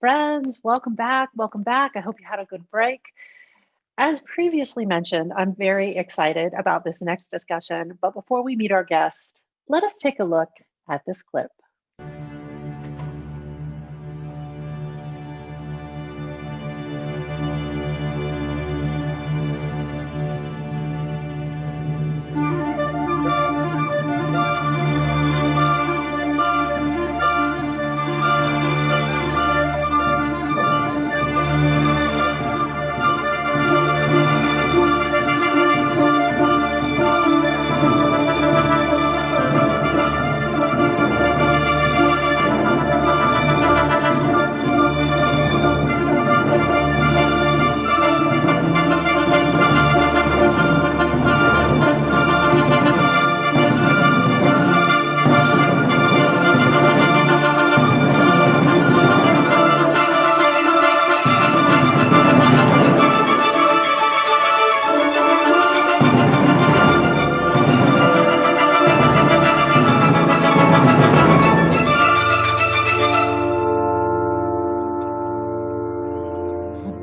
Friends, welcome back. Welcome back. I hope you had a good break. As previously mentioned, I'm very excited about this next discussion. But before we meet our guest, let us take a look at this clip.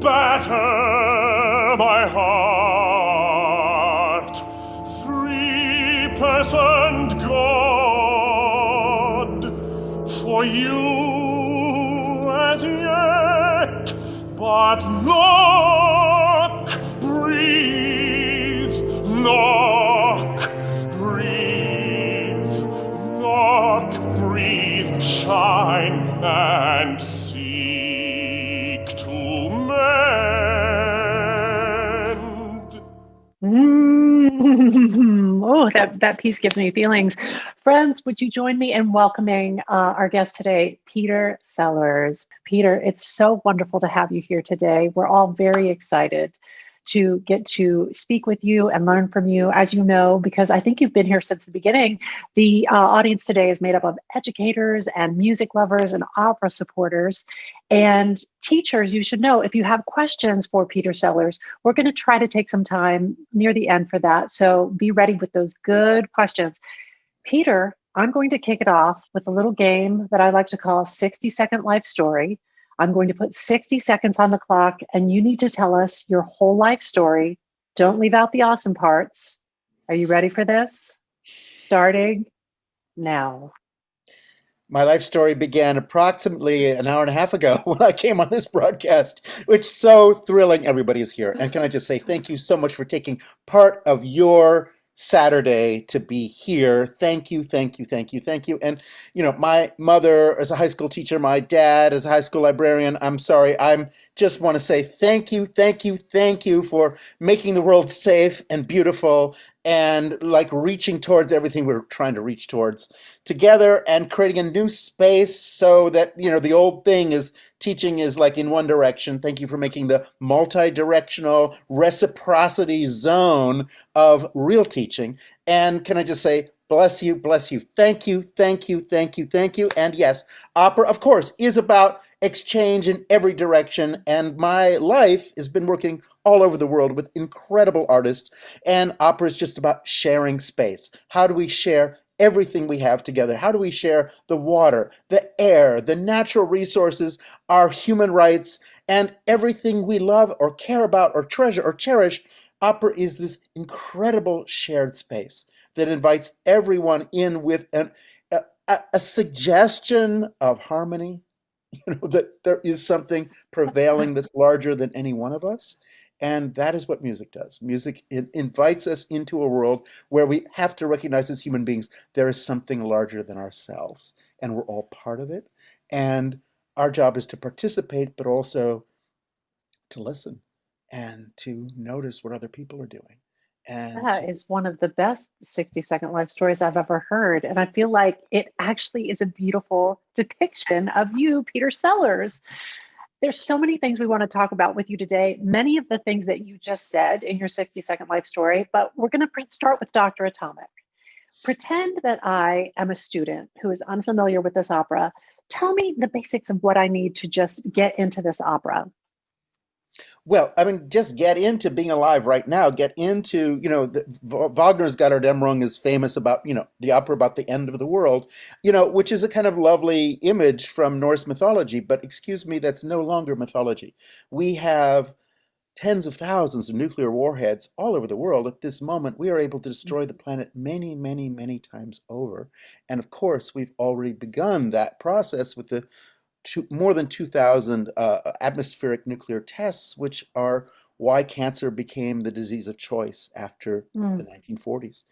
Batter my heart, three-personed God, for you as yet but knock, breathe, knock, breathe, knock, breathe, shine and seek to mend. Oh, that piece gives me feelings. Friends, would you join me in welcoming our guest today, Peter Sellars? Peter, it's so wonderful to have you here today. We're all very excited to get to speak with you and learn from you, as you know, because I think you've been here since the beginning. The audience today is made up of educators and music lovers and opera supporters and teachers. You should know if you have questions for Peter Sellars, we're going to try to take some time near the end for that. So be ready with those good questions. Peter, I'm going to kick it off with a little game that I like to call 60-second life story. I'm going to put 60 seconds on the clock, and you need to tell us your whole life story. Don't leave out the awesome parts. Are you ready for this? Starting now. My life story began approximately an hour and a half ago when I came on this broadcast, which is so thrilling everybody is here. And can I just say thank you so much for taking part of your Saturday to be here. Thank you, thank you, thank you, thank you. And, my mother is a high school teacher, my dad is a high school librarian. I'm sorry. Just want to say thank you, thank you, thank you for making the world safe and beautiful and like reaching towards everything we're trying to reach towards together and creating a new space so that, the old thing is teaching is like in one direction. Thank you for making the multi-directional reciprocity zone of real teaching. And can I just say, bless you, thank you, thank you, thank you, thank you. And yes, opera, of course, is about exchange in every direction. And my life has been working all over the world with incredible artists. And opera is just about sharing space. How do we share everything we have together? How do we share the water, the air, the natural resources, our human rights, and everything we love or care about or treasure or cherish? Opera is this incredible shared space that invites everyone in with a suggestion of harmony, that there is something prevailing that's larger than any one of us. And that is what music does. Music invites us into a world where we have to recognize as human beings there is something larger than ourselves, and we're all part of it. And our job is to participate, but also to listen and to notice what other people are doing. And That is one of the best 60-second life stories I've ever heard. And I feel like it actually is a beautiful depiction of you, Peter Sellars. There's so many things we want to talk about with you today. Many of the things that you just said in your 60-second life story, but we're going to start with Dr. Atomic. Pretend that I am a student who is unfamiliar with this opera. Tell me the basics of what I need to just get into this opera. Well, I mean, just get into being alive right now. Get into, Wagner's Götterdämmerung is famous about, the opera about the end of the world, which is a kind of lovely image from Norse mythology. But excuse me, that's no longer mythology. We have tens of thousands of nuclear warheads all over the world. At this moment, we are able to destroy the planet many, many, many times over. And of course, we've already begun that process with the more than 2,000 atmospheric nuclear tests, which are why cancer became the disease of choice after the Mm. 1940s.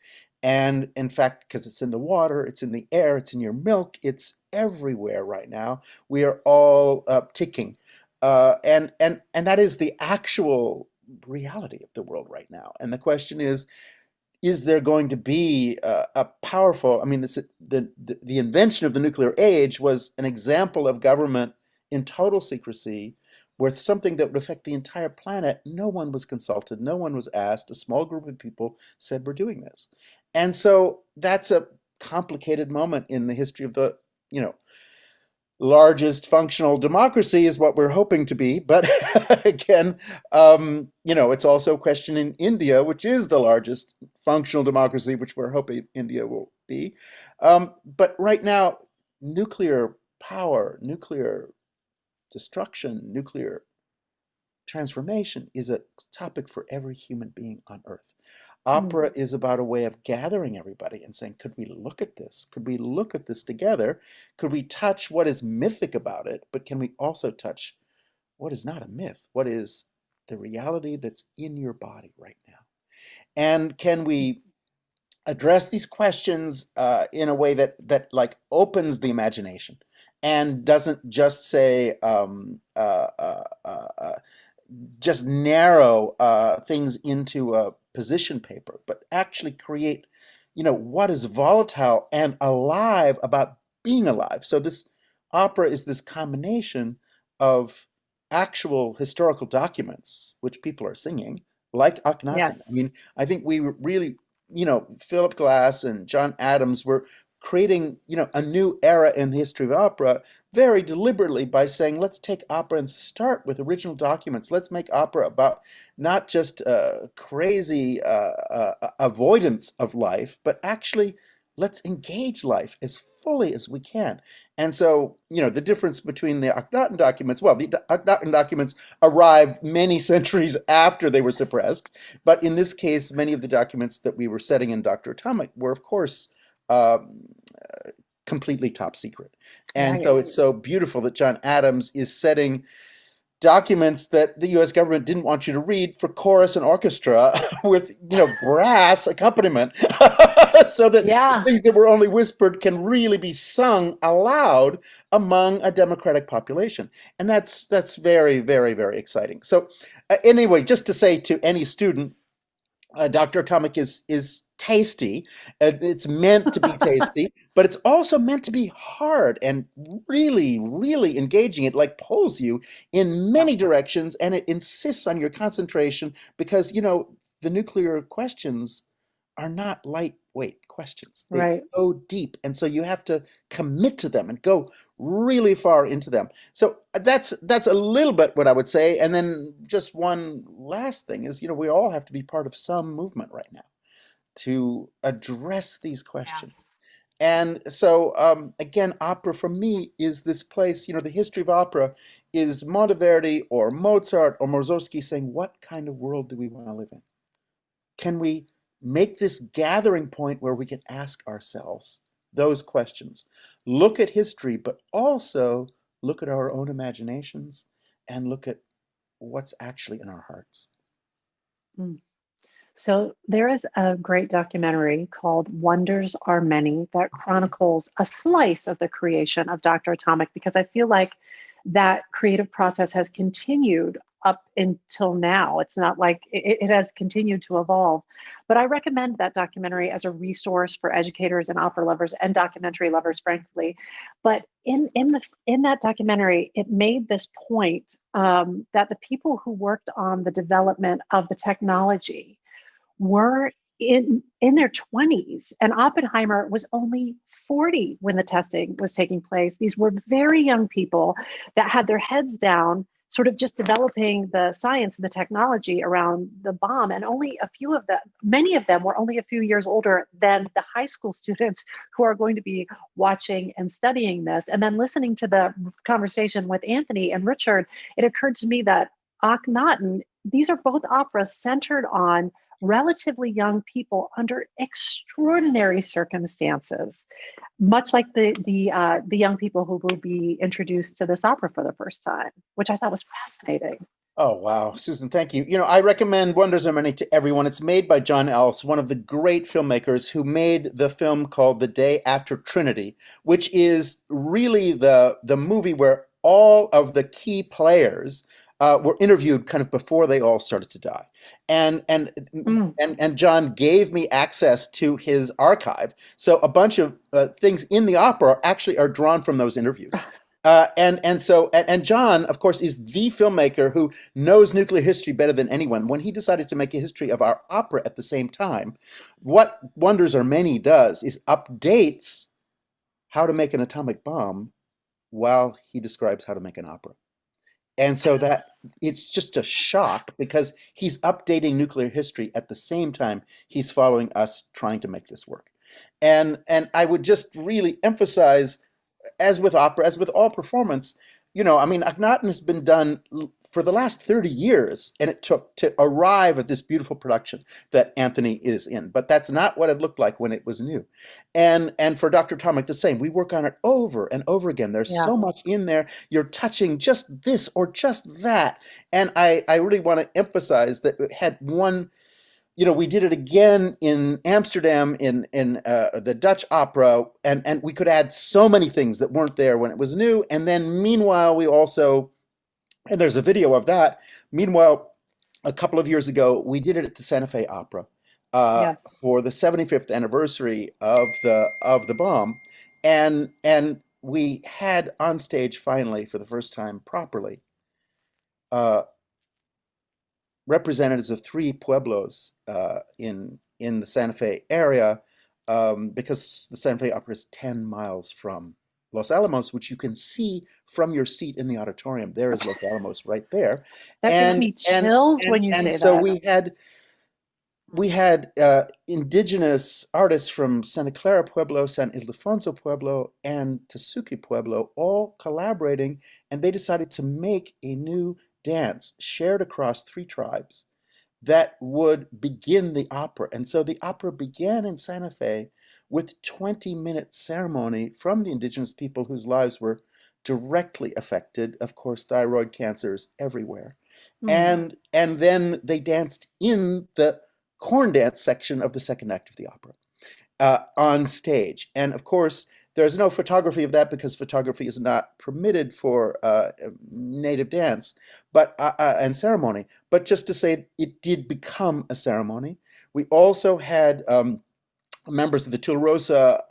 And in fact, because it's in the water, it's in the air, it's in your milk, it's everywhere right now. We are all ticking, and that is the actual reality of the world right now. And the question is there going to be a powerful, I mean, the invention of the nuclear age was an example of government in total secrecy with something that would affect the entire planet. No one was consulted, no one was asked. A small group of people said, we're doing this. And so that's a complicated moment in the history of the, you know, largest functional democracy is what we're hoping to be. But again, it's also a question in India, which is the largest functional democracy, which we're hoping India will be. But right now, nuclear power, nuclear destruction, nuclear transformation is a topic for every human being on Earth. Mm. Opera is about a way of gathering everybody and saying, could we look at this? Could we look at this together? Could we touch what is mythic about it? But can we also touch what is not a myth? What is the reality that's in your body right now? And can we address these questions in a way that like opens the imagination and doesn't just say just narrow things into a position paper, but actually create, what is volatile and alive about being alive. So this opera is this combination of actual historical documents, which people are singing, like Akhenaten. I Yes. mean, I think we really, Philip Glass and John Adams were creating, a new era in the history of opera very deliberately by saying, let's take opera and start with original documents. Let's make opera about not just crazy avoidance of life, but actually let's engage life as fully as we can. And so, the difference between the Akhenaten documents, well, the Akhenaten documents arrived many centuries after they were suppressed. But in this case, many of the documents that we were setting in Dr. Atomic were, of course, um, completely top secret. And Right. so it's so beautiful that John Adams is setting documents that the US government didn't want you to read for chorus and orchestra with, brass accompaniment so that Yeah. things that were only whispered can really be sung aloud among a democratic population. And that's very, very, very exciting. So anyway, just to say to any student, Dr. Atomic is tasty. It's meant to be tasty, but it's also meant to be hard and really, really engaging. It like pulls you in Yeah. many directions, and it insists on your concentration because, the nuclear questions are not lightweight questions. They Right. go deep, and so you have to commit to them and go really far into them. So that's a little bit what I would say. And then just one last thing is, we all have to be part of some movement right now to address these questions. Yes. And so, again, opera for me is this place, the history of opera is Monteverdi or Mozart or Morzowski saying, what kind of world do we want to live in? Can we make this gathering point where we can ask ourselves those questions? Look at history, but also look at our own imaginations and look at what's actually in our hearts. Mm. So there is a great documentary called Wonders Are Many that chronicles a slice of the creation of Dr. Atomic because I feel like that creative process has continued up until now. It's not like it has continued to evolve. But I recommend that documentary as a resource for educators and opera lovers and documentary lovers, frankly. But in that documentary, it made this point that the people who worked on the development of the technology were in their 20s, and Oppenheimer was only 40 when the testing was taking place. These were very young people that had their heads down sort of just developing the science and the technology around the bomb. And only a few of them, many of them were only a few years older than the high school students who are going to be watching and studying this. And then listening to the conversation with Anthony and Richard, it occurred to me that Akhenaten, these are both operas centered on relatively young people under extraordinary circumstances, much like the young people who will be introduced to this opera for the first time, which I thought was fascinating. Oh, wow. Susan, thank you. I recommend Wonders Are Many to everyone. It's made by John Ellis, one of the great filmmakers who made the film called The Day After Trinity, which is really the movie where all of the key players were interviewed kind of before they all started to die. And and Mm. and John gave me access to his archive. So a bunch of things in the opera actually are drawn from those interviews. And John, of course, is the filmmaker who knows nuclear history better than anyone. When he decided to make a history of our opera at the same time, what Wonders Are Many does is updates how to make an atomic bomb while he describes how to make an opera. And so that it's just a shock because he's updating nuclear history at the same time he's following us trying to make this work. And I would just really emphasize, as with opera, as with all performance, I mean, Akhenaten has been done for the last 30 years, and it took to arrive at this beautiful production that Anthony is in. But that's not what it looked like when it was new. And for Dr. Tomic, the same. We work on it over and over again. There's Yeah. so much in there. You're touching just this or just that. And I really want to emphasize that it had one. We did it again in Amsterdam in the Dutch opera, and we could add so many things that weren't there when it was new. And then meanwhile, we also, and there's a video of that. Meanwhile, a couple of years ago, we did it at the Santa Fe Opera Yes. for the 75th anniversary of the bomb, and we had on stage finally for the first time properly. Uh, Representatives of three pueblos in the Santa Fe area, because the Santa Fe Opera is 10 miles from Los Alamos, which you can see from your seat in the auditorium. There is Los Alamos right there, That gives and me chills when you and say so that. we had indigenous artists from Santa Clara Pueblo, San Ildefonso Pueblo, and Tesuque Pueblo all collaborating, and they decided to make a new dance shared across three tribes that would begin the opera. And so the opera began in Santa Fe with 20-minute ceremony from the indigenous people whose lives were directly affected. Of course, thyroid cancer is everywhere. Mm. And then they danced in the corn dance section of the second act of the opera on stage. And of course, there's no photography of that because photography is not permitted for native dance, but and ceremony. But just to say, it did become a ceremony. We also had members of the Tularosa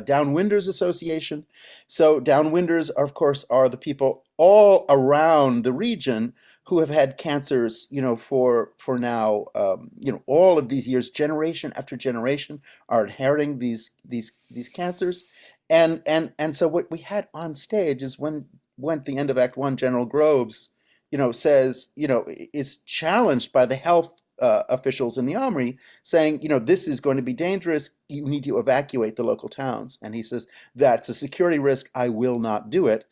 Downwinders Association. So downwinders, of course, are the people all around the region who have had cancers, for now, all of these years, generation after generation, are inheriting these cancers, and so what we had on stage is when at the end of Act One, General Groves, says, is challenged by the health officials in the army, saying, this is going to be dangerous. You need to evacuate the local towns, and he says that's a security risk. I will not do it.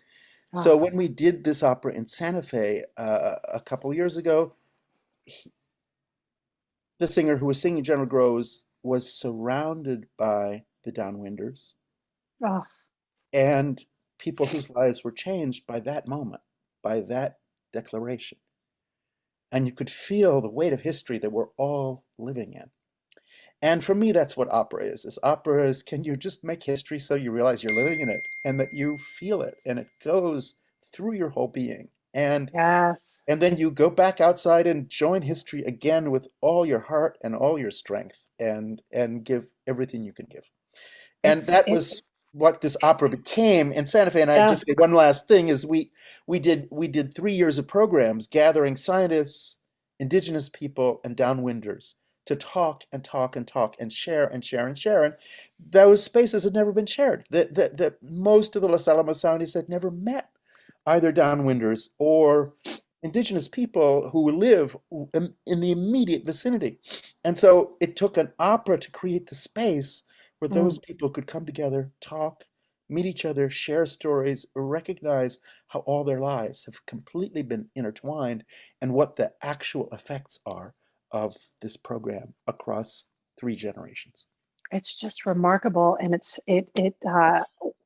So Ah. when we did this opera in Santa Fe a couple years ago, the singer who was singing General Groves was surrounded by the downwinders Oh, and people whose lives were changed by that moment, by that declaration. And you could feel the weight of history that we're all living in. And for me, that's what opera is. Opera is, can you just make history so you realize you're living in it and that you feel it and it goes through your whole being. yes. And then you go back outside and join history again with all your heart and all your strength and give everything you can give. And It's that it's was what this opera became in Santa Fe. And I yeah. just say one last thing is we did 3 years of programs gathering scientists, indigenous people, and downwinders to talk and talk and talk and share and share and share. And those spaces had never been shared. Most of the Los Alamos Sounders had never met either downwinders or indigenous people who live in the immediate vicinity. And so it took an opera to create the space where those Mm. people could come together, talk, meet each other, share stories, recognize how all their lives have completely been intertwined and what the actual effects are of this program across 3 generations. It's just remarkable, and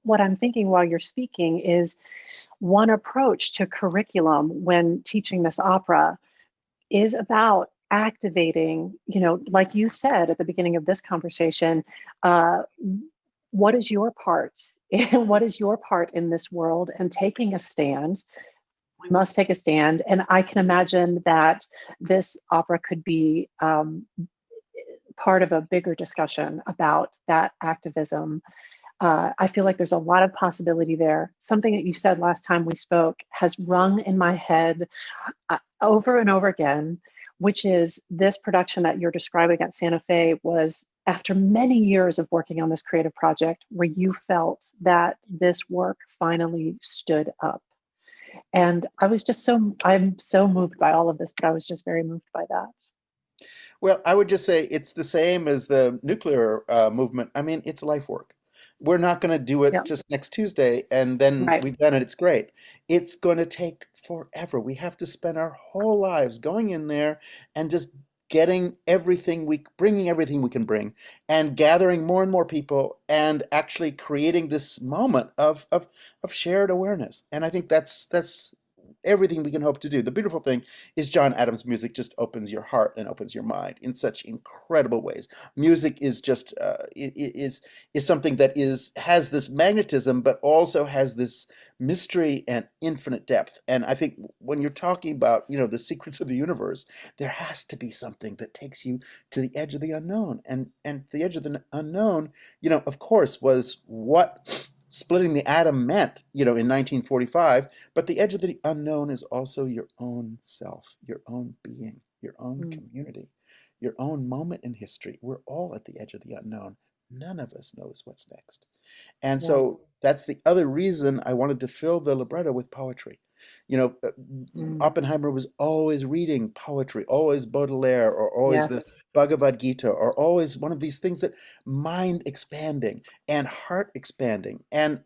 what I'm thinking while you're speaking is one approach to curriculum when teaching this opera is about activating, like you said at the beginning of this conversation, uh, what is your part? What is your part in this world? And taking a stand. We must take a stand. And I can imagine that this opera could be part of a bigger discussion about that activism. I feel like there's a lot of possibility there. Something that you said last time we spoke has rung in my head over and over again, which is this production that you're describing at Santa Fe was after many years of working on this creative project where you felt that this work finally stood up. And I'm so moved by all of this, but I was just very moved by that. Well, I would just say it's the same as the nuclear movement. I mean, it's life work. We're not going to do it Yeah, just next Tuesday and then right. we've done it. It's great. It's going to take forever. We have to spend our whole lives going in there and just bringing everything we can bring and gathering more and more people and actually creating this moment of shared awareness. And I think that's everything we can hope to do. The beautiful thing is John Adams' music just opens your heart and opens your mind in such incredible ways. Music is just is something that has this magnetism, but also has this mystery and infinite depth. And I think when you're talking about the secrets of the universe, there has to be something that takes you to the edge of the unknown. And the edge of the unknown, of course, was what splitting the atom meant, in 1945, but the edge of the unknown is also your own self, your own being, your own Mm, community, your own moment in history. We're all at the edge of the unknown. None of us knows what's next. And yeah. so that's the other reason I wanted to fill the libretto with poetry. You know, uh, Mm, Oppenheimer was always reading poetry, always Baudelaire, or always the yes. Bhagavad Gita, or always one of these things that mind expanding and heart expanding and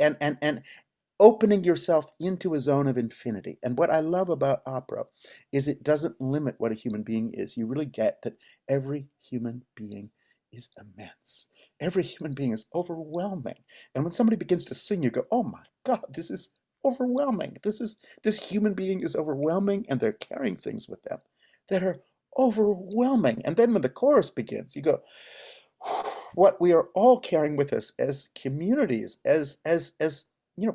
opening yourself into a zone of infinity. And what I love about opera is it doesn't limit what a human being is. You really get that every human being is immense. Every human being is overwhelming. And when somebody begins to sing, you go, "Oh my God, this is overwhelming. This human being is overwhelming, and they're carrying things with them that are overwhelming." And then when the chorus begins, you go, what we are all carrying with us as communities, as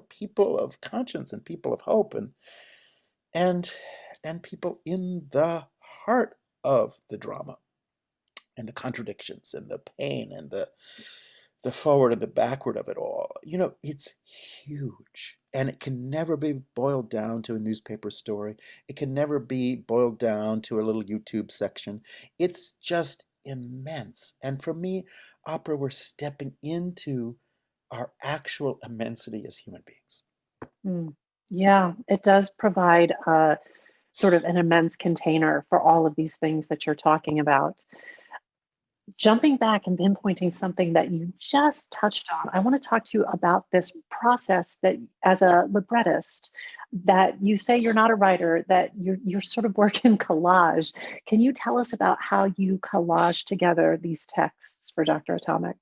people of conscience and people of hope and and people in the heart of the drama and the contradictions and the pain and the forward and the backward of it all. It's huge. And it can never be boiled down to a newspaper story. It can never be boiled down to a little YouTube section. It's just immense. And for me, opera, we're stepping into our actual immensity as human beings. Mm. Yeah, it does provide sort of an immense container for all of these things that you're talking about. Jumping back and pinpointing something that you just touched on, I want to talk to you about this process that, as a librettist, that you say you're not a writer, that you're sort of work in collage. Can you tell us about how you collage together these texts for Dr. Atomic?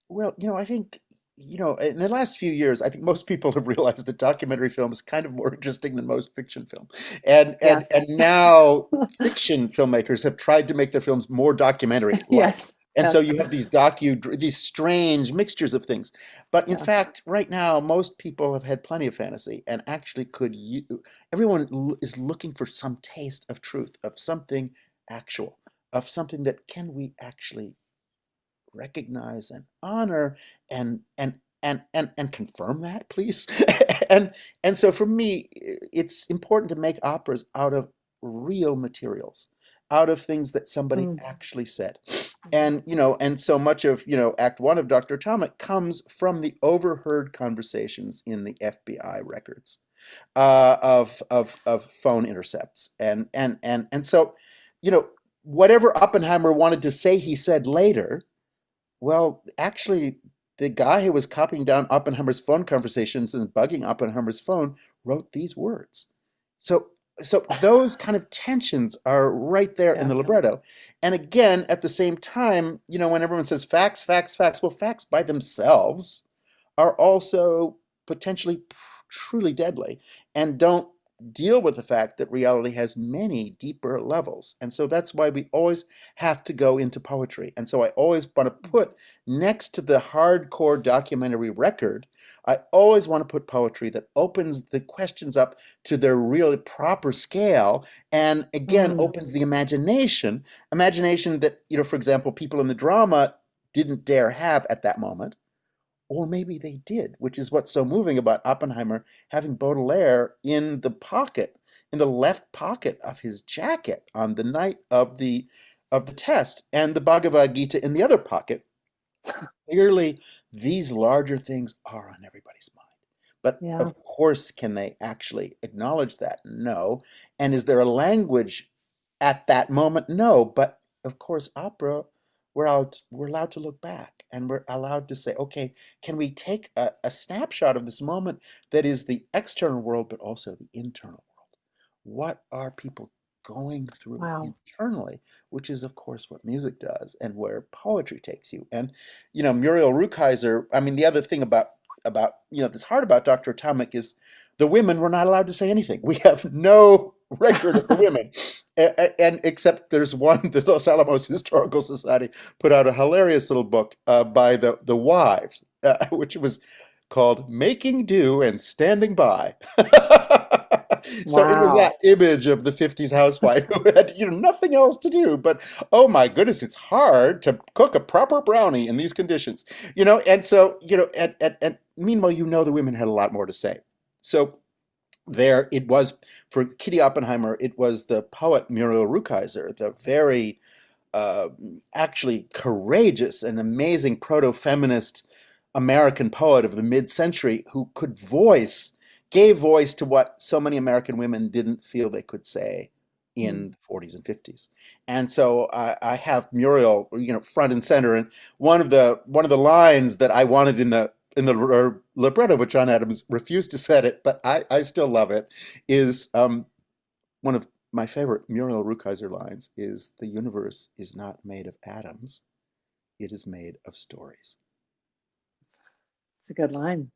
Well, I think, in the last few years, I think most people have realized that documentary film is kind of more interesting than most fiction film. And and Yes. and now fiction filmmakers have tried to make their films more documentary-like. Yes. And so Yes. you have these strange mixtures of things. But in Yeah. fact, right now, most people have had plenty of fantasy and actually everyone is looking for some taste of truth, of something actual, of something that can we actually recognize and honor and confirm that, please. And so for me, it's important to make operas out of real materials, out of things that somebody Mm, actually said. mhm. And so much of Act One of Dr. Atomic comes from the overheard conversations in the FBI records. of phone intercepts, and so, you know, whatever Oppenheimer wanted to say, he said later. Well, actually, the guy who was copying down Oppenheimer's phone conversations and bugging Oppenheimer's phone wrote these words. So, so those kind of tensions are right there in Yeah. the libretto. And again, at the same time, you know, when everyone says facts, facts, facts, well, facts by themselves are also potentially truly deadly and don't deal with the fact that reality has many deeper levels. And so that's why we always have to go into poetry. And so I always want to put next to the hardcore documentary record, I always want to put poetry that opens the questions up to their real proper scale and again Mm. opens the imagination that, you know, for example, people in the drama didn't dare have at that moment. Or maybe they did, which is what's so moving about Oppenheimer having Baudelaire in the pocket, in the left pocket of his jacket on the night of the test, and the Bhagavad Gita in the other pocket. Clearly, these larger things are on everybody's mind. But Yeah. of course, can they actually acknowledge that? No. And is there a language at that moment? No. But of course, opera, we're allowed to look back and we're allowed to say, okay, can we take a snapshot of this moment that is the external world, but also the internal world? What are people going through Wow. internally, which is, of course, what music does and where poetry takes you. And, you know, Muriel Rukeyser, I mean, the other thing about, you know, that's hard about Dr. Atomic is the women were not allowed to say anything. We have no record of the women. And except there's one, the Los Alamos Historical Society put out a hilarious little book by the wives, which was called Making Do and Standing By. So it was Wow. that image of the 50s housewife who had, you know, nothing else to do, but oh my goodness, it's hard to cook a proper brownie in these conditions, you know. And so, you know, and meanwhile, you know, the women had a lot more to say. So there it was for Kitty Oppenheimer, it was the poet Muriel Rukeyser, the very uh, actually courageous and amazing proto-feminist American poet of the mid-century who gave voice to what so many American women didn't feel they could say in Mm. the 40s and 50s. And so I have Muriel, you know, front and center. And one of the lines that I wanted in the libretto, but John Adams refused to set it, but I still love it, is one of my favorite Muriel Rukeyser lines is the universe is not made of atoms, it is made of stories. It's a good line.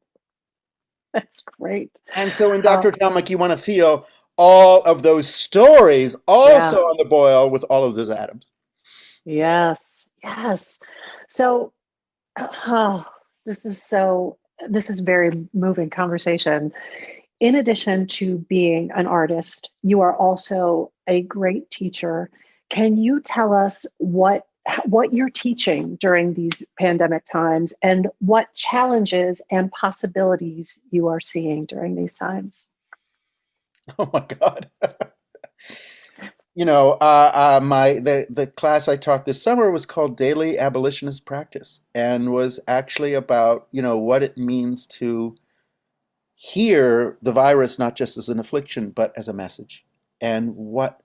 That's great. And so in Uh, Dr. Atomic, you want to feel all of those stories yeah. also on the boil with all of those atoms. Yes. Yes. So, oh, this is so, this is very moving conversation. In addition to being an artist, you are also a great teacher. Can you tell us what you're teaching during these pandemic times and what challenges and possibilities you are seeing during these times? Oh my God. You know, the class I taught this summer was called Daily Abolitionist Practice and was actually about, you know, what it means to hear the virus not just as an affliction, but as a message. And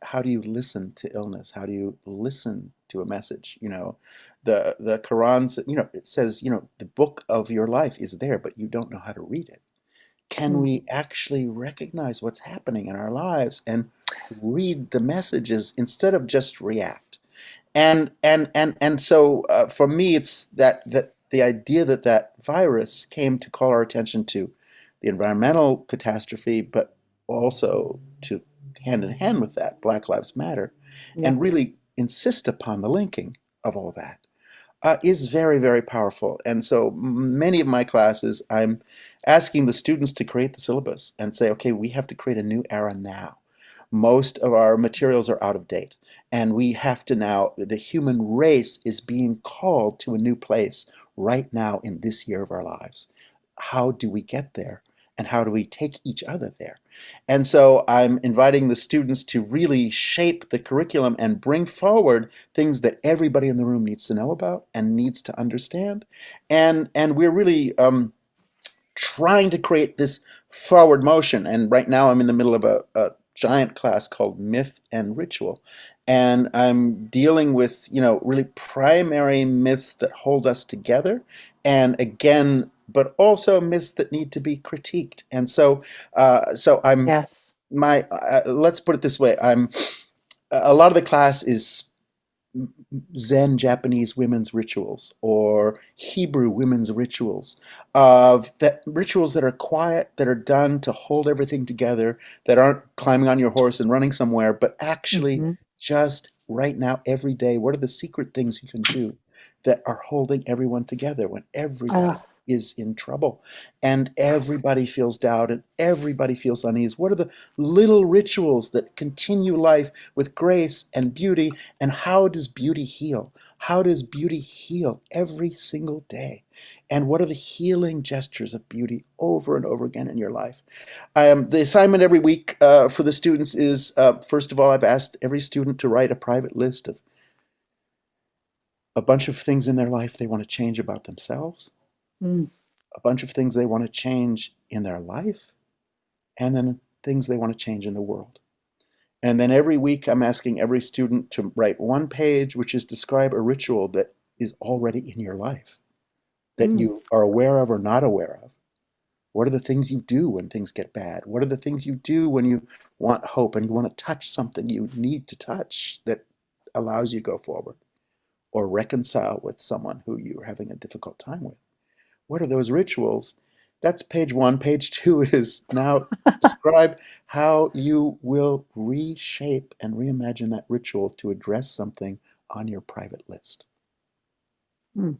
how do you listen to illness? How do you listen to a message? You know, the Quran, you know, it says, you know, the book of your life is there, but you don't know how to read it. Can Mm. we actually recognize what's happening in our lives and read the messages instead of just react? And so for me, it's that the idea that that virus came to call our attention to the environmental catastrophe, but also to hand in hand with that, Black Lives Matter, Yeah. and really insist upon the linking of all that is very, very powerful. And so many of my classes, I'm asking the students to create the syllabus and say, okay, we have to create a new era now. Most of our materials are out of date, and we have to now, the human race is being called to a new place right now in this year of our lives. How do we get there? And how do we take each other there? And so I'm inviting the students to really shape the curriculum and bring forward things that everybody in the room needs to know about and needs to understand. And we're really trying to create this forward motion. And right now I'm in the middle of a giant class called Myth and Ritual. And I'm dealing with, really primary myths that hold us together. And again, but also myths that need to be critiqued. And so I'm Yes. my let's put it this way. I'm a lot of the class is Zen Japanese women's rituals or Hebrew women's rituals of that rituals that are quiet, that are done to hold everything together, that aren't climbing on your horse and running somewhere, but actually Hmm. just right now, every day, what are the secret things you can do that are holding everyone together when everybody Oh, is in trouble and everybody feels doubt and everybody feels unease? What are the little rituals that continue life with grace and beauty? And how does beauty heal? How does beauty heal every single day? And what are the healing gestures of beauty over and over again in your life? The assignment every week for the students is, first of all, I've asked every student to write a private list of a bunch of things in their life they want to change about themselves, mm, a bunch of things they want to change in their life, and then things they want to change in the world. And then every week, I'm asking every student to write one page, which is describe a ritual that is already in your life, that mm, you are aware of or not aware of. What are the things you do when things get bad? What are the things you do when you want hope and you want to touch something you need to touch that allows you to go forward or reconcile with someone who you're having a difficult time with? What are those rituals? That's page one. Page two is now describe how you will reshape and reimagine that ritual to address something on your private list. mm.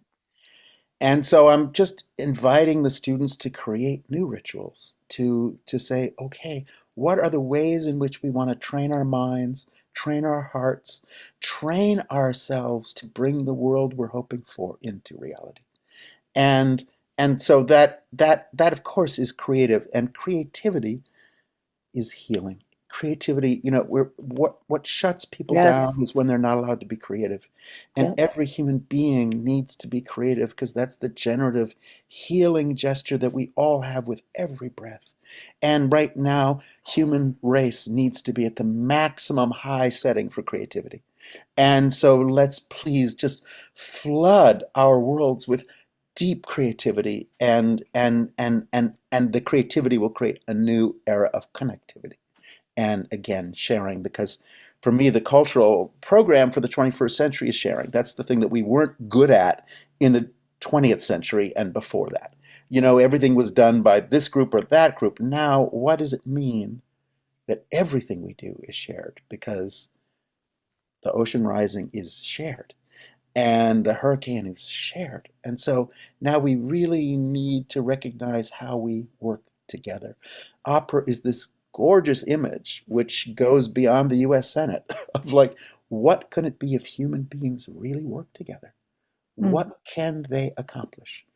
And so I'm just inviting the students to create new rituals, to say, okay, what are the ways in which we want to train our minds, train our hearts, train ourselves to bring the world we're hoping for into reality? And and so that of course is creative, and creativity is healing. Creativity, what shuts people Yes. down is when they're not allowed to be creative. And Yep. every human being needs to be creative because that's the generative healing gesture that we all have with every breath. And right now, human race needs to be at the maximum high setting for creativity. And so let's please just flood our worlds with deep creativity, and the creativity will create a new era of connectivity and again sharing, because for me the cultural program for the 21st century is sharing. That's the thing that we weren't good at in the 20th century and before that. Everything was done by this group or that group. Now what does it mean that everything we do is shared? Because the ocean rising is shared and the hurricane is shared. And so now we really need to recognize how we work together. Opera is this gorgeous image which goes beyond the US Senate of like, what can it be if human beings really work together? Mm. What can they accomplish?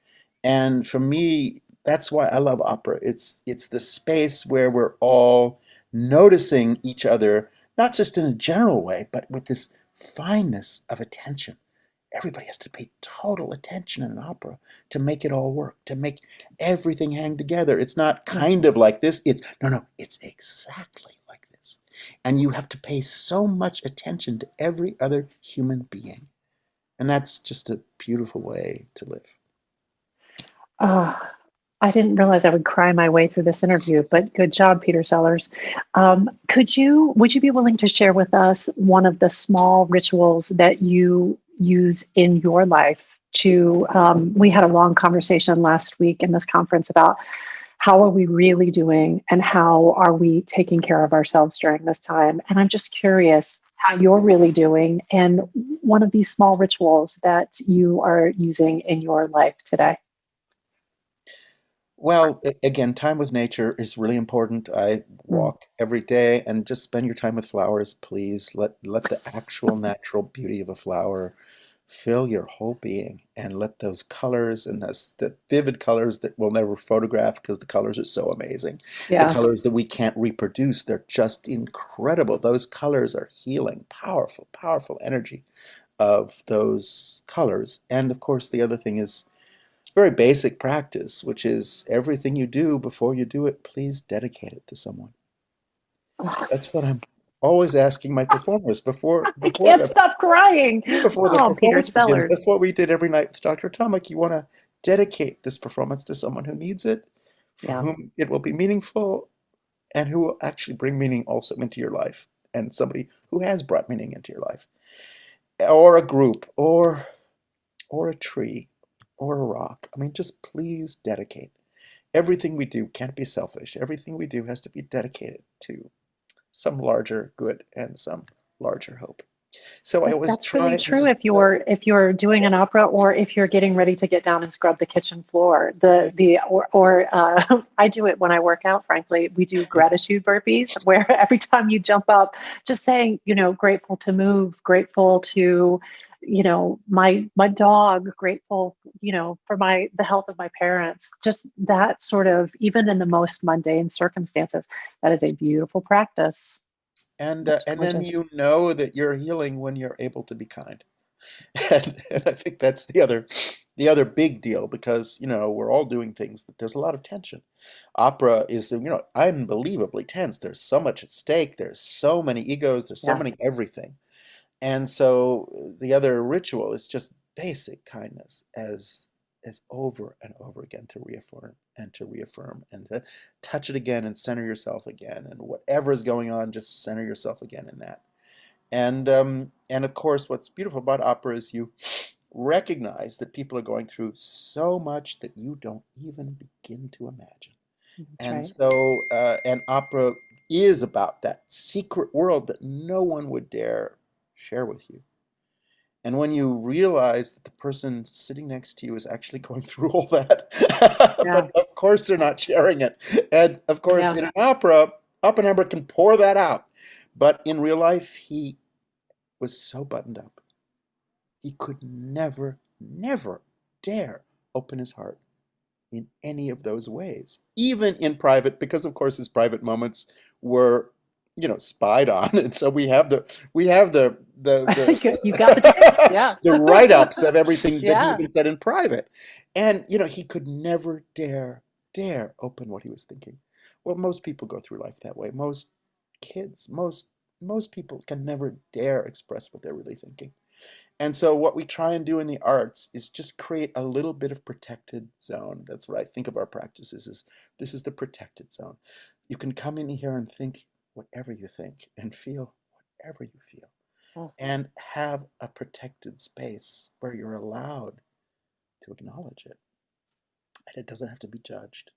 And for me, that's why I love opera. It's the space where we're all noticing each other, not just in a general way, but with this fineness of attention. Everybody has to pay total attention in an opera to make it all work, to make everything hang together. It's not kind of like this. It's no, no, it's exactly like this. And you have to pay so much attention to every other human being. And that's just a beautiful way to live. Uh, I didn't realize I would cry my way through this interview, but good job, Peter Sellars. Would you be willing to share with us one of the small rituals that you use in your life we had a long conversation last week in this conference about how are we really doing and how are we taking care of ourselves during this time? And I'm just curious how you're really doing and one of these small rituals that you are using in your life today. Well, again, time with nature is really important. I Mm. walk every day, and just spend your time with flowers, please. Let the actual natural beauty of a flower fill your whole being, and let those colors and the vivid colors that we'll never photograph because the colors are so amazing. The Yeah. colors that we can't reproduce, they're just incredible. Those colors are healing, powerful, powerful energy of those colors. And of course, the other thing is very basic practice, which is everything you do before you do it, please dedicate it to someone. That's what I'm always asking my performers I can't stop crying. before the Oh, Peter performance begins. Sellars. That's what we did every night with Dr. Atomic. You want to dedicate this performance to someone who needs it, for Yeah, whom it will be meaningful, and who will actually bring meaning also into your life, and somebody who has brought meaning into your life, or a group, or a tree, or a rock. I mean, just please dedicate. Everything we do can't be selfish. Everything we do has to be dedicated to some larger good and some larger hope. So I always that's really try and true just, if you're doing an opera or if you're getting ready to get down and scrub the kitchen floor. I do it when I work out, frankly. We do gratitude burpees where every time you jump up, just saying, grateful to move, grateful to, my dog, grateful, for the health of my parents, just that sort of, even in the most mundane circumstances, that is a beautiful practice. It's and really then just, you know that you're healing when you're able to be kind. And I think that's the other big deal because, we're all doing things that there's a lot of tension. Opera is, unbelievably tense. There's so much at stake. There's so many egos. There's so yeah. many everything. And so the other ritual is just basic kindness as over and over again to reaffirm and to touch it again and center yourself again. And whatever is going on, just center yourself again in that. And of course, what's beautiful about opera is you recognize that people are going through so much that you don't even begin to imagine. That's And right. so, and opera is about that secret world that no one would dare share with you. And when you realize that the person sitting next to you is actually going through all that, Yeah. but of course they're not sharing it. And of course, Yeah. in an opera, Oppenheimer can pour that out. But in real life, he was so buttoned up. He could never, never dare open his heart in any of those ways, even in private, because of course his private moments were, spied on, and so we have the You got the tapes. Yeah. the write-ups of everything that he Yeah. even said in private, and he could never dare open what he was thinking. Well, most people go through life that way. Most kids, most people can never dare express what they're really thinking. And so what we try and do in the arts is just create a little bit of protected zone. That's what I think of our practices is this is the protected zone. You can come in here and think whatever you think and feel whatever you feel Oh, and have a protected space where you're allowed to acknowledge it. And it doesn't have to be judged.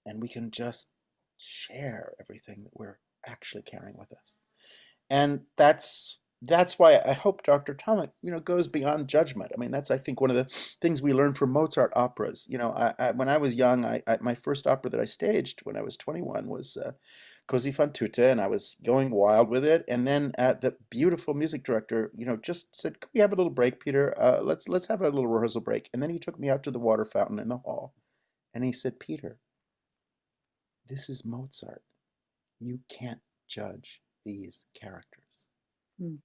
And we can just share everything that we're actually carrying with us. And that's why I hope Dr. Tomic, goes beyond judgment. I mean, that's I think one of the things we learned from Mozart operas. When I was young, my first opera that I staged when I was 21 was Così fan tutte, and I was going wild with it. And then the beautiful music director, just said, "Could we have a little break, Peter? Let's have a little rehearsal break." And then he took me out to the water fountain in the hall, and he said, "Peter, this is Mozart. You can't judge these characters. mm.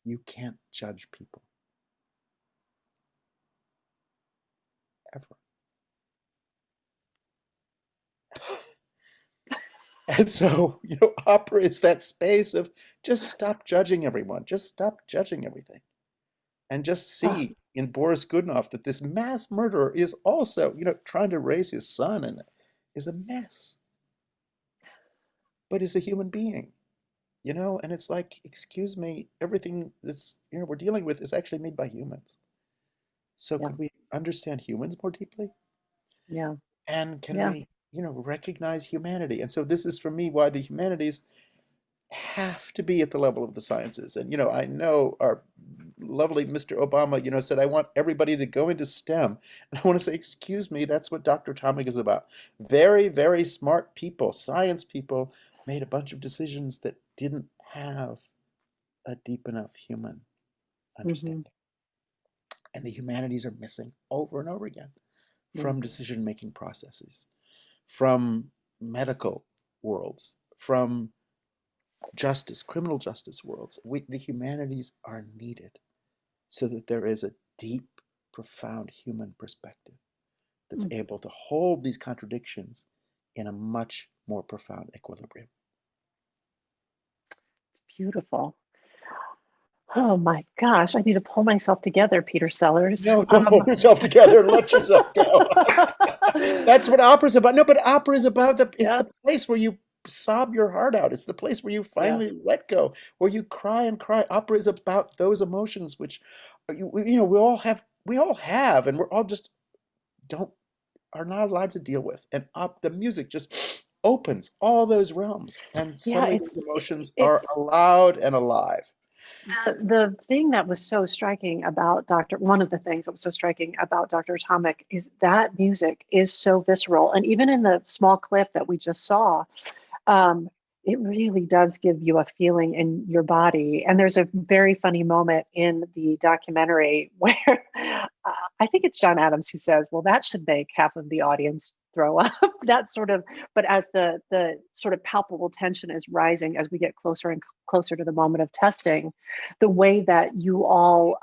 You can't judge people ever." And so, opera is that space of just stop judging everyone, just stop judging everything, and just Oh, see in Boris Godunov that this mass murderer is also, trying to raise his son and is a mess, but is a human being, and it's like, excuse me, everything this, we're dealing with is actually made by humans. So yeah. could we understand humans more deeply? Yeah. And can Yeah. we, recognize humanity? And so this is for me why the humanities have to be at the level of the sciences. And I know our lovely Mr. Obama, said I want everybody to go into STEM. And I want to say, excuse me, that's what Dr. Atomic is about. Very, very smart people, science people, made a bunch of decisions that didn't have a deep enough human Hmm. understanding. And the humanities are missing over and over again Yeah. from decision-making processes, from medical worlds, from justice, criminal justice worlds. The humanities are needed so that there is a deep, profound human perspective that's able to hold these contradictions in a much more profound equilibrium. Beautiful. Oh my gosh, I need to pull myself together, Peter Sellars. No, don't pull yourself together and let yourself go. That's what opera's about. No, but opera is about it's Yeah, the place where you sob your heart out. It's the place where you yeah, finally let go, where you cry and cry. Opera is about those emotions which we all have, and we're all just don't are not allowed to deal with. And the music just opens all those realms, and yeah. suddenly those emotions are It's allowed and alive. the thing that was so striking about one of the things that was so striking about Dr. Atomic is that music is so visceral. And even in the small clip that we just saw, um, it really does give you a feeling in your body. And there's a very funny moment in the documentary where I think it's John Adams who says, well, that should make half of the audience throw up. That sort of, but as the sort of palpable tension is rising as we get closer and closer to the moment of testing, the way that you all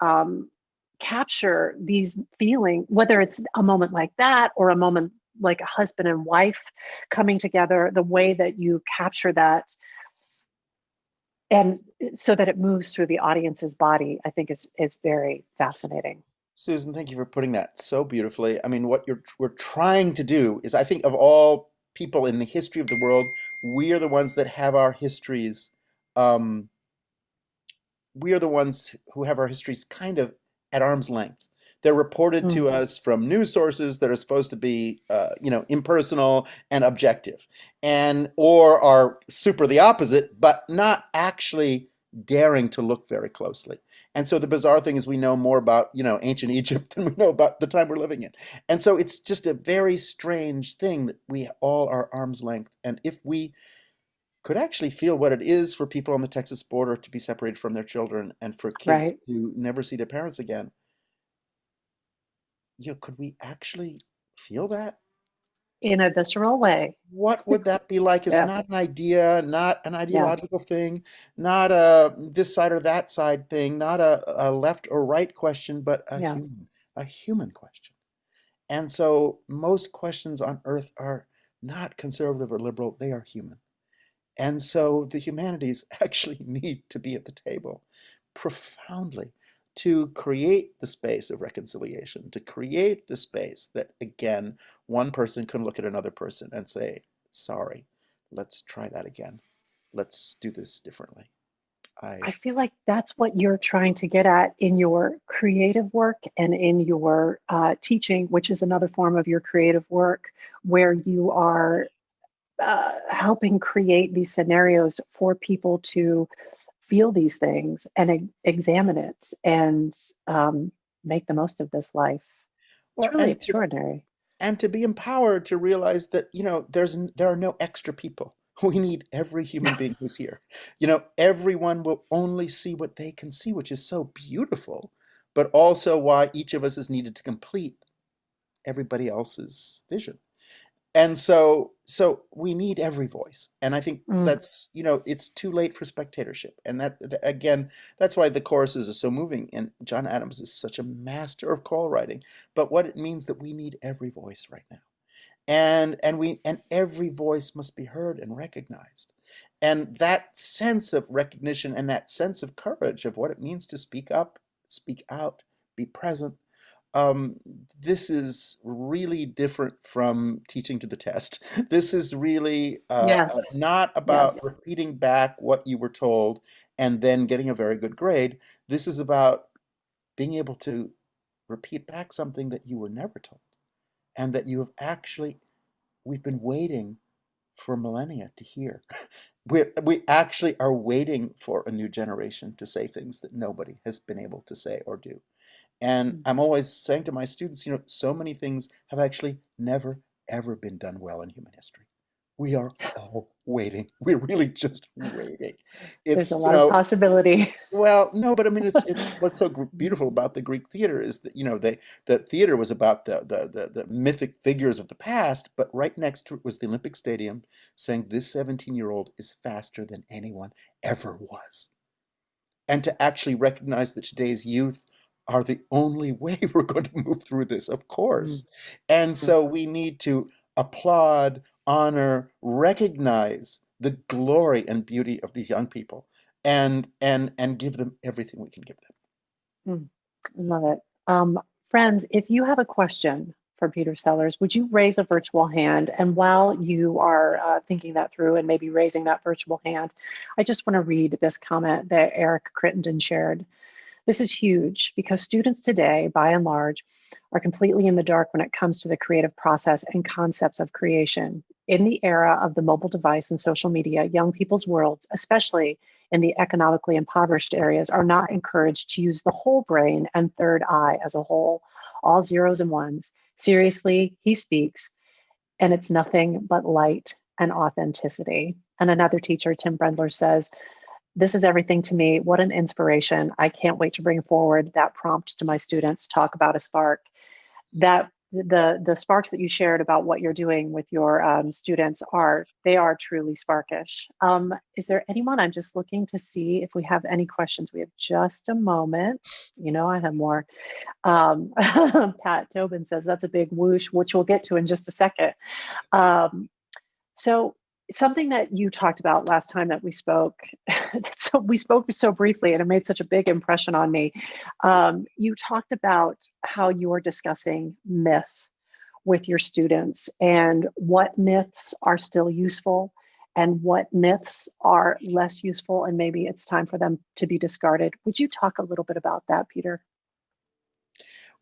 capture these feelings, whether it's a moment like that or a moment like a husband and wife coming together, the way that you capture that and so that it moves through the audience's body, I think is very fascinating. Susan, thank you for putting that so beautifully. I mean, what we're trying to do is, I think, of all people in the history of the world, we are the ones that have our histories. Um, we are the ones who have our histories kind of at arm's length. They're reported Mm, to us from news sources that are supposed to be, impersonal and objective, and or are super the opposite, but not actually daring to look very closely. And so the bizarre thing is, we know more about, ancient Egypt than we know about the time we're living in. And so it's just a very strange thing that we all are arm's length. And if we could actually feel what it is for people on the Texas border to be separated from their children, and for kids right. to never see their parents again, could we actually feel that? In a visceral way. What would that be like? It's Yeah. not an idea, not an Yeah. ideological thing, not a this side or that side thing, not a left or right question, but Yeah. a human question. And so most questions on earth are not conservative or liberal, they are human. And so the humanities actually need to be at the table profoundly to create the space of reconciliation, to create the space that, again, one person can look at another person and say, sorry, let's try that again. Let's do this differently. I I, feel like that's what you're trying to get at in your creative work and in your teaching, which is another form of your creative work, where you are helping create these scenarios for people to feel these things and examine it and um, make the most of this life. It's well, really extraordinary. and to be empowered to realize that there are no extra people. We need every human being who's here. Everyone will only see what they can see, which is so beautiful, but also why each of us is needed to complete everybody else's vision. And so we need every voice. And I think Mm, that's, it's too late for spectatorship. And again, that's why the choruses are so moving. And John Adams is such a master of choral writing. But what it means that we need every voice right now. And every voice must be heard and recognized. And that sense of recognition and that sense of courage of what it means to speak up, speak out, be present, um, this is really different from teaching to the test. This is really yes, not about yes. repeating back what you were told and then getting a very good grade. This is about being able to repeat back something that you were never told, and that we've been waiting for millennia to hear. We actually are waiting for a new generation to say things that nobody has been able to say or do. And Mm. I'm always saying to my students, so many things have actually never, ever been done well in human history. We are all waiting. We're really just waiting. There's a It's, lot of possibility. well, no, but I mean, it's what's so beautiful about the Greek theater is that, the theater was about the mythic figures of the past, but right next to it was the Olympic Stadium saying this 17-year-old is faster than anyone ever was. And to actually recognize that today's youth are the only way we're going to move through this, of course. And so we need to applaud, honor, recognize the glory and beauty of these young people and give them everything we can give them. Love it. Friends, if you have a question for Peter Sellars, would you raise a virtual hand? And while you are thinking that through and maybe raising that virtual hand, I just want to read this comment that Eric Crittenden shared. This is huge because students today, by and large, are completely in the dark when it comes to the creative process and concepts of creation. In the era of the mobile device and social media, young people's worlds, especially in the economically impoverished areas, are not encouraged to use the whole brain and third eye as a whole, all zeros and ones. Seriously, he speaks, and it's nothing but light and authenticity. And another teacher, Tim Brendler, says, "This is everything to me. What an inspiration. I can't wait to bring forward that prompt to my students, talk about a spark." That the sparks that you shared about what you're doing with your students they are truly sparkish. Is there anyone? I'm just looking to see if we have any questions. We have just a moment. You know, I have more. Pat Tobin says that's a big whoosh, which we'll get to in just a second. So something that you talked about last time that we spoke, so we spoke so briefly and it made such a big impression on me. You talked about how you were discussing myth with your students and what myths are still useful and what myths are less useful and maybe it's time for them to be discarded. Would you talk a little bit about that, Peter?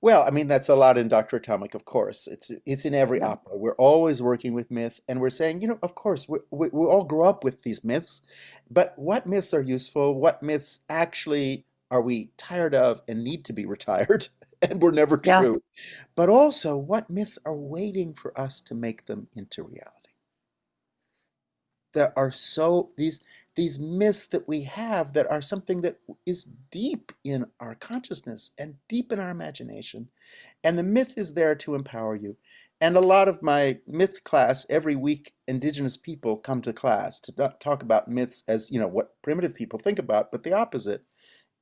Well, I mean, that's a lot in Dr. Atomic, of course. It's in every Yeah. opera. We're always working with myth, and we're saying, of course, we all grow up with these myths, but what myths are useful? What myths actually are we tired of and need to be retired and were never Yeah. true? But also, what myths are waiting for us to make them into reality? There are these myths that we have that are something that is deep in our consciousness and deep in our imagination. And the myth is there to empower you. And a lot of my myth class, every week, Indigenous people come to class to talk about myths as, what primitive people think about, but the opposite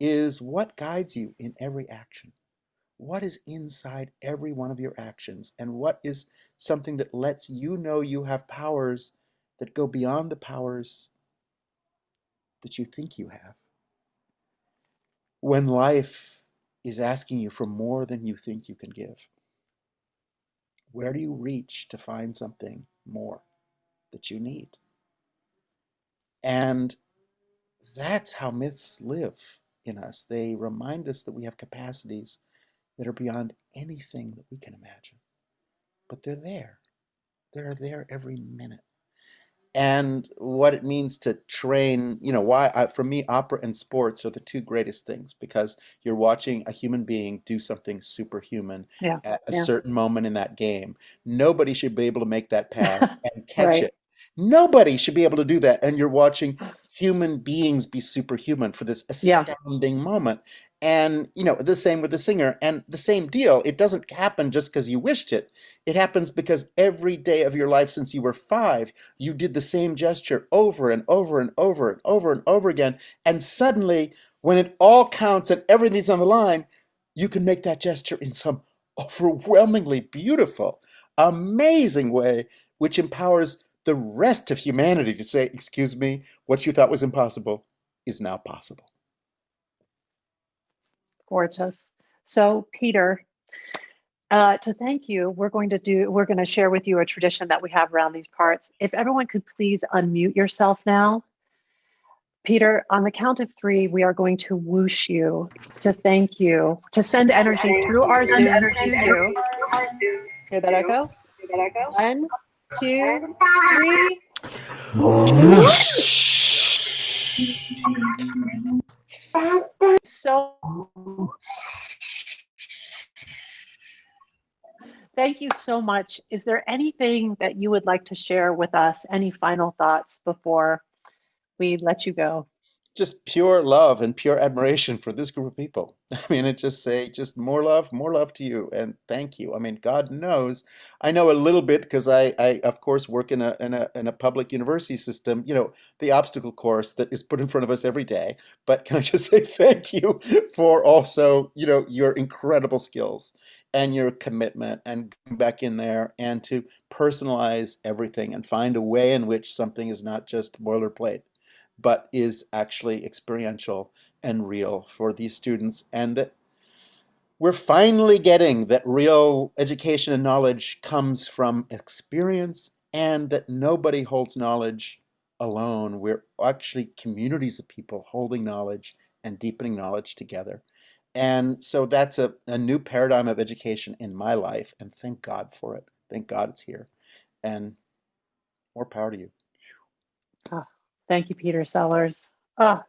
is what guides you in every action. What is inside every one of your actions? And what is something that lets you know you have powers that go beyond the powers that you think you have? When life is asking you for more than you think you can give, where do you reach to find something more that you need? And that's how myths live in us. They remind us that we have capacities that are beyond anything that we can imagine. But they're there. They're there every minute. And what it means to train, for me, opera and sports are the two greatest things because you're watching a human being do something superhuman Yeah. at a Yeah. certain moment in that game. Nobody should be able to make that pass and catch Right. it. Nobody should be able to do that. And you're watching human beings be superhuman for this Yeah. astounding moment. And, the same with the singer. And the same deal. It doesn't happen just because you wished it. It happens because every day of your life since you were 5, you did the same gesture over and over and over and over and over again. And suddenly, when it all counts and everything's on the line, you can make that gesture in some overwhelmingly beautiful, amazing way, which empowers the rest of humanity to say, excuse me, what you thought was impossible is now possible. Gorgeous. So, Peter, to thank you, we're going to share with you a tradition that we have around these parts. If everyone could please unmute yourself now. Peter, on the count of 3, we are going to whoosh you, to thank you, to send energy through our Zooms to you. Hear that echo? 1, 2, 3. So thank you so much. Is there anything that you would like to share with us? Any final thoughts before we let you go? just pure love and pure admiration for this group of people. I mean, it just say, just more love to you, and thank you. I mean, God knows, I know a little bit because I of course work in a public university system. You know, the obstacle course that is put in front of us every day. But can I just say thank you for also, you know, your incredible skills and your commitment and going back in there and to personalize everything and find a way in which something is not just boilerplate but is actually experiential and real for these students, and that we're finally getting that real education and knowledge comes from experience, and that nobody holds knowledge alone. We're actually communities of people holding knowledge and deepening knowledge together. And so that's a new paradigm of education in my life, and thank God for it. Thank God it's here. And more power to you. Ah, thank you, Peter Sellars. Ah,